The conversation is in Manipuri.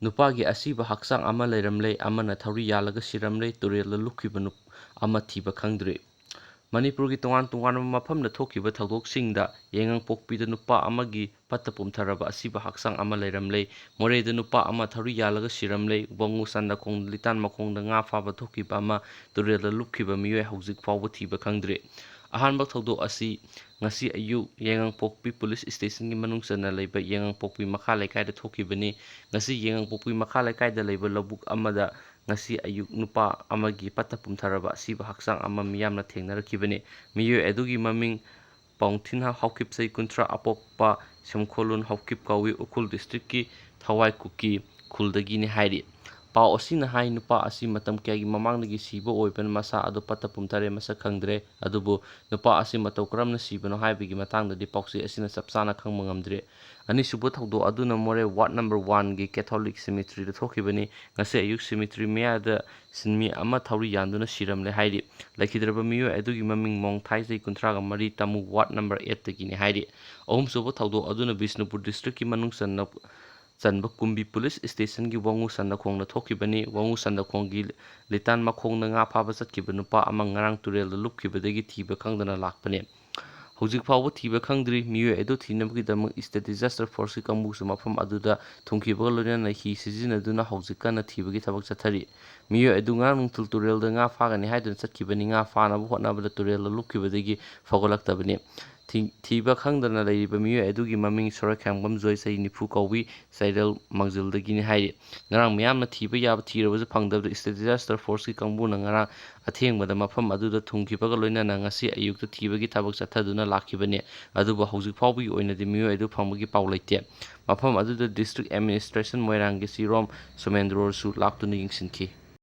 नुपागी asiba hakchang ama leiramle amana thauri yalaga siramle Turel lupkhiba ama thiba khnhdre Manipurgi tongan tongan mafamda thokiba thawdoksingda yengang-pokpida nupa amagi Patha pumtharaba asiba hakchang ama leiramle moreda nupa ama thauri yalaga siramle wangu sanda khong litan makhongda nga faba thokiba ama Turel lupkhiba miyoi hauzik fawba thiba khnhdre ahanba thawdok asi ngasi ayuk yengang-pokpi police stationgi manungchana leiba yengang-pokpi makha leikaida thokibani ngasi yengang-pokpi makha leikaida leiba lobuk amada ngasi ayuk nupa amagi Patha pumtharaba asiba hakchang ama miyamna thengnarakibani miyoi adugi maming paungthin haukip sei kuntra apokpa semkholun haukip kawi ukhul district ki thawai kuki khuldagini heiri pau asina hai nupa asi matam kyagi mamangdagi siba oiban masa adu Patha pumthare masa khnhdre adubu nupa asi matau karamna sibano haibigi matangdadi paukse asina chapchana khangma ngamdre anisuba thawdo aduna more ward number 1 gi Catholic cemetery da thokibani ngase ayuk cemetery meada sinmi ama thauri yanduna siramle hairi laikhidraba miyoi adugi maming mongthai sei kuntraga mari tamu ward number 8 dagini hairi ahumsuba thawdo aduna Bishnupur district ki manung chanba kumbi police station gi wangu sanda khongna thokibani wangu sanda khonggi litan makhongna nga phaba chatkiba nupa ama ngarang Turel lupkhibadagi thiba khangdana lakpane hौजिक फावबा thiba khangdri miyoi adu thinabagidamag state disaster force ki kangbusu mafam aduda thungkibaga loinana hi sizinaduna hौजिक kana thibagi thabak chathari miyoi adu ngarang nungthul Turelda nga phagani haiduna chatkibani nga phanaba hotnabada Turel lupkhibadagi fagolaktabani thiba khangdana leiriba miyoi adugi maming sorakhyangbam joy sai nifu kawi saidal mangjildagini hairi ngarang miyamna thiba yaba thirabasu phangdabada state disaster force ki kangbuna ngarang athengbada mafam aduda thungkibaga loinana ngasi ayukta thibagi thabak chathaduna lakibani adubu hौजिक फावबगी ओइनदि मियोइ अदु फंबगी पाउ लेते मफम अदुदा डिस्ट्रिक्ट एडमिनिस्ट्रेशन मोइरांगी सिरोम सोमेंद्रोसु लाक्तुना यिंगसिनखि।